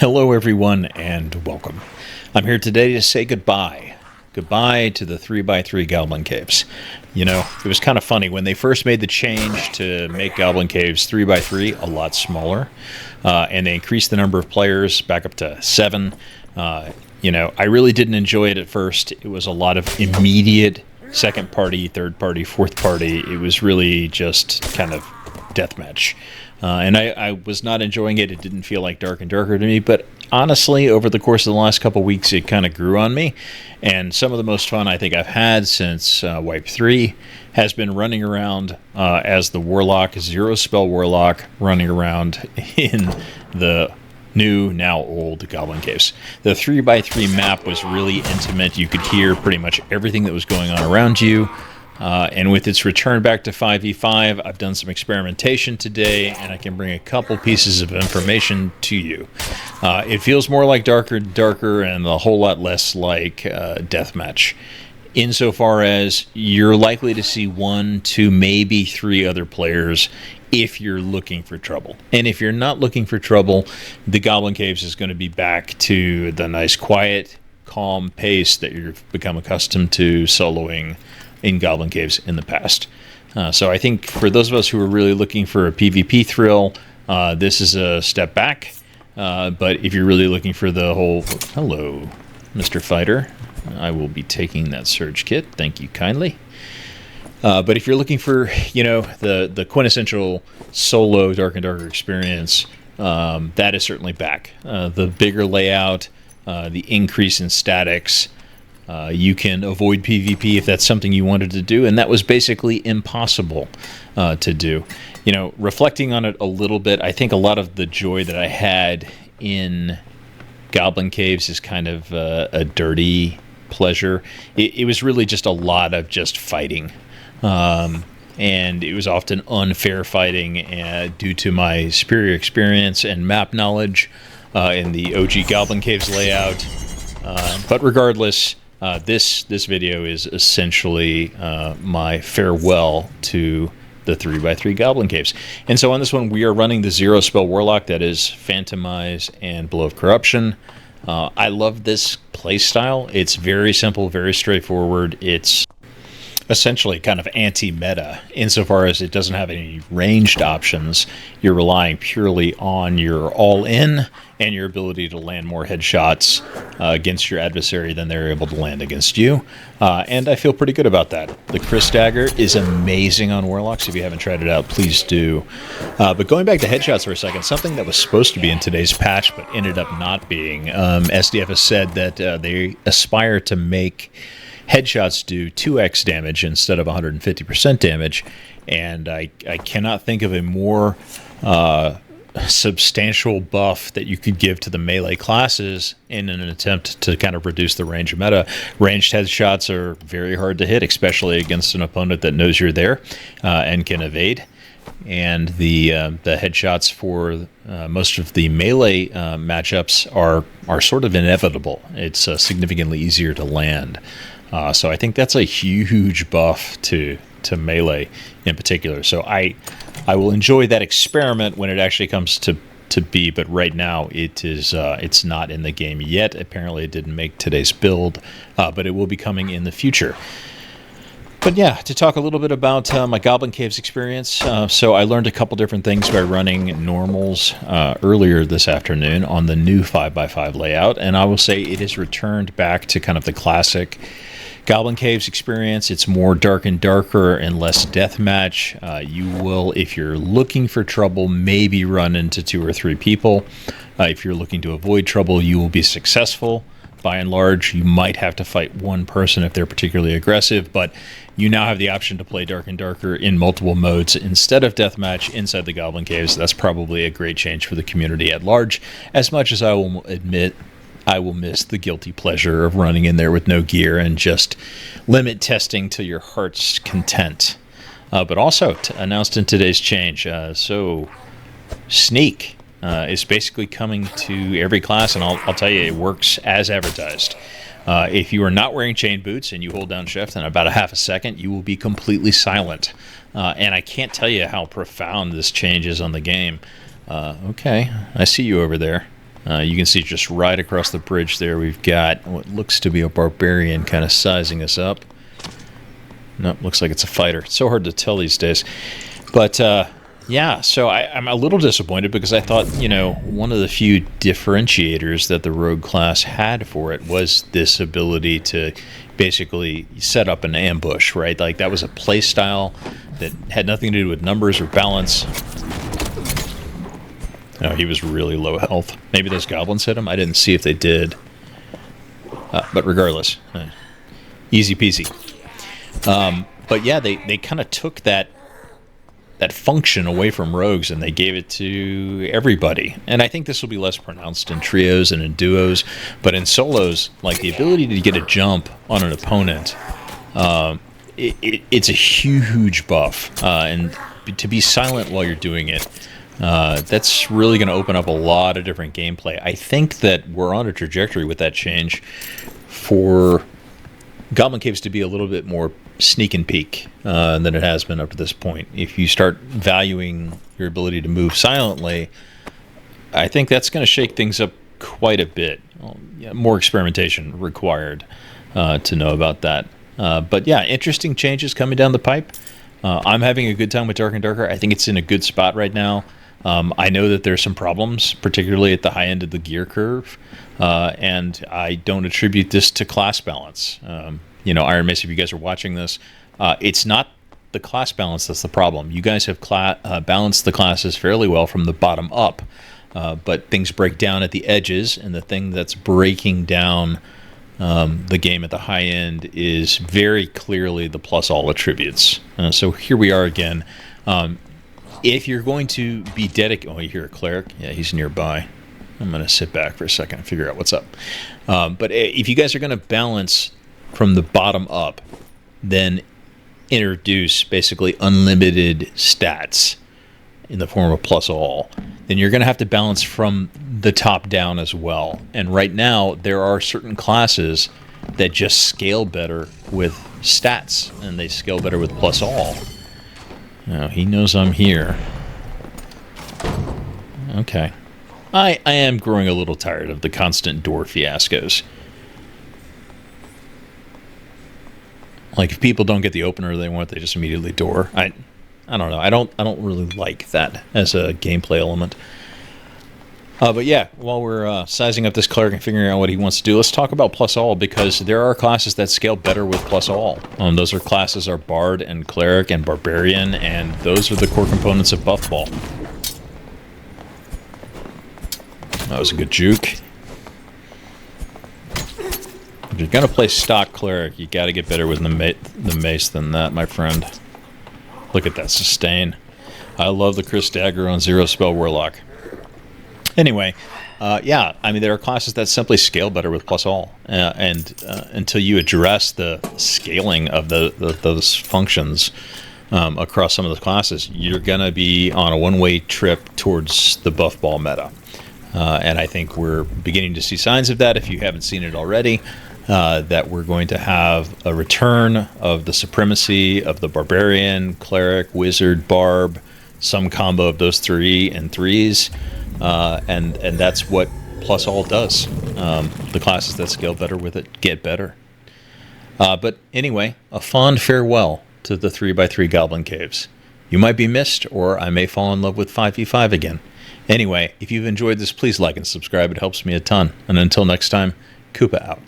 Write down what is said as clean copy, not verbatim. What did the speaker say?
Hello everyone and welcome. I'm here today to say goodbye. Goodbye to the 3x3 Goblin Caves. You know, it was kind of funny when they first made the change to make Goblin Caves 3x3 a lot smaller, and they increased the number of players back up to 7. I really didn't enjoy it at first. It was a lot of immediate second party, third party, fourth party. It was really just kind of deathmatch. And I was not enjoying it. It didn't feel like Dark and Darker to me, but honestly, over the course of the last couple weeks, it kind of grew on me. And some of the most fun I think I've had since Wipe 3 has been running around as the Warlock, Zero Spell Warlock, running around in the new, now old Goblin Caves. The 3x3 map was really intimate. You could hear pretty much everything that was going on around you. And with its return back to 5v5, I've done some experimentation today, and I can bring a couple pieces of information to you. It feels more like Darker, and a whole lot less like Deathmatch. Insofar as you're likely to see 1, 2, maybe 3 other players if you're looking for trouble. And if you're not looking for trouble, the Goblin Caves is going to be back to the nice, quiet, calm pace that you've become accustomed to soloing in Goblin Caves in the past. So I think for those of us who are really looking for a PvP thrill, this is a step back. But if you're really looking for the whole... Hello, Mr. Fighter. I will be taking that Surge Kit. Thank you kindly. But if you're looking for, the quintessential solo Dark and Darker experience, that is certainly back. The bigger layout, the increase in statics, you can avoid PvP if that's something you wanted to do, and that was basically impossible to do. Reflecting on it a little bit, I think a lot of the joy that I had in Goblin Caves is kind of a dirty pleasure. It was really just a lot of just fighting. And it was often unfair fighting due to my superior experience and map knowledge in the OG Goblin Caves layout. But regardless, this video is essentially my farewell to the 3x3 Goblin Caves. And so on this one, we are running the Zero Spell Warlock, that is Phantomize and Blow of Corruption. I love this playstyle. It's very simple, very straightforward. It's essentially kind of anti-meta insofar as it doesn't have any ranged options. You're relying purely on your all-in and your ability to land more headshots against your adversary than they're able to land against you. And I feel pretty good about that. The Chris Dagger is amazing on Warlocks. If you haven't tried it out, please do. But going back to headshots for a second, something that was supposed to be in today's patch but ended up not being, SDF has said that they aspire to make headshots do 2x damage instead of 150% damage, and I cannot think of a more substantial buff that you could give to the melee classes in an attempt to kind of reduce the range meta. Ranged headshots are very hard to hit, especially against an opponent that knows you're there and can evade. And the headshots for most of the melee matchups are sort of inevitable. It's significantly easier to land. So I think that's a huge buff to melee in particular. So I will enjoy that experiment when it actually comes to be, but right now it's not in the game yet. Apparently it didn't make today's build, but it will be coming in the future. But yeah, to talk a little bit about my Goblin Caves experience. So I learned a couple different things by running normals earlier this afternoon on the new 5x5 layout, and I will say it has returned back to kind of the classic Goblin Caves experience. It's more Dark and Darker and less deathmatch. You will, if you're looking for trouble, maybe run into 2 or 3 people. If you're looking to avoid trouble, you will be successful. By and large, you might have to fight one person if they're particularly aggressive, but you now have the option to play Dark and Darker in multiple modes instead of deathmatch inside the Goblin Caves. That's probably a great change for the community at large, as much as I will admit I will miss the guilty pleasure of running in there with no gear and just limit testing to your heart's content. But also announced in today's change, so Sneak is basically coming to every class, and I'll tell you, it works as advertised. If you are not wearing chain boots and you hold down shift in about a half a second, you will be completely silent. And I can't tell you how profound this change is on the game. Okay, I see you over there. You can see just right across the bridge there, we've got what looks to be a barbarian kind of sizing us up. Nope, looks like it's a fighter. It's so hard to tell these days. But yeah, so I'm a little disappointed because I thought, one of the few differentiators that the rogue class had for it was this ability to basically set up an ambush, right? Like that was a play style that had nothing to do with numbers or balance. Oh, he was really low health. Maybe those goblins hit him. I didn't see if they did. But regardless, easy peasy. But yeah, they kind of took that function away from rogues and they gave it to everybody. And I think this will be less pronounced in trios and in duos, but in solos, like the ability to get a jump on an opponent, it's a huge buff. And to be silent while you're doing it, that's really going to open up a lot of different gameplay. I think that we're on a trajectory with that change for Goblin Caves to be a little bit more sneak and peek than it has been up to this point. If you start valuing your ability to move silently, I think that's going to shake things up quite a bit. More experimentation required to know about that. But yeah, interesting changes coming down the pipe. I'm having a good time with Dark and Darker. I think it's in a good spot right now. I know that there's some problems, particularly at the high end of the gear curve, and I don't attribute this to class balance. Iron Mace, if you guys are watching this, it's not the class balance that's the problem. You guys have balanced the classes fairly well from the bottom up, but things break down at the edges, and the thing that's breaking down the game at the high end is very clearly the plus all attributes. So here we are again. If you're going to be dedicated... Oh, you hear a cleric? Yeah, he's nearby. I'm going to sit back for a second and figure out what's up. But if you guys are going to balance from the bottom up, then introduce basically unlimited stats in the form of plus all, then you're going to have to balance from the top down as well. And right now, there are certain classes that just scale better with stats, and they scale better with plus all. Now, he knows I'm here. Okay. I am growing a little tired of the constant door fiascos. Like, if people don't get the opener they want, they just immediately door. I don't know. I don't really like that as a gameplay element. But yeah, while we're sizing up this cleric and figuring out what he wants to do, let's talk about plus all, because there are classes that scale better with plus all. Those classes are Bard and Cleric and Barbarian, and those are the core components of Buffball. That was a good juke. If you're going to play stock Cleric, you got to get better with the mace than that, my friend. Look at that sustain. I love the Chris Dagger on Zero Spell Warlock. Anyway, yeah, I mean, there are classes that simply scale better with plus all, and until you address the scaling of those functions across some of the classes, you're going to be on a one-way trip towards the buff ball meta. And I think we're beginning to see signs of that, if you haven't seen it already, that we're going to have a return of the supremacy of the Barbarian, Cleric, Wizard, Barb, some combo of those 3 and 3s. And that's what plus all does. The classes that scale better with it get better. But anyway, a fond farewell to the 3x3 Goblin Caves. You might be missed, or I may fall in love with 5v5 again. Anyway, if you've enjoyed this, please like and subscribe. It helps me a ton. And until next time, Koopa out.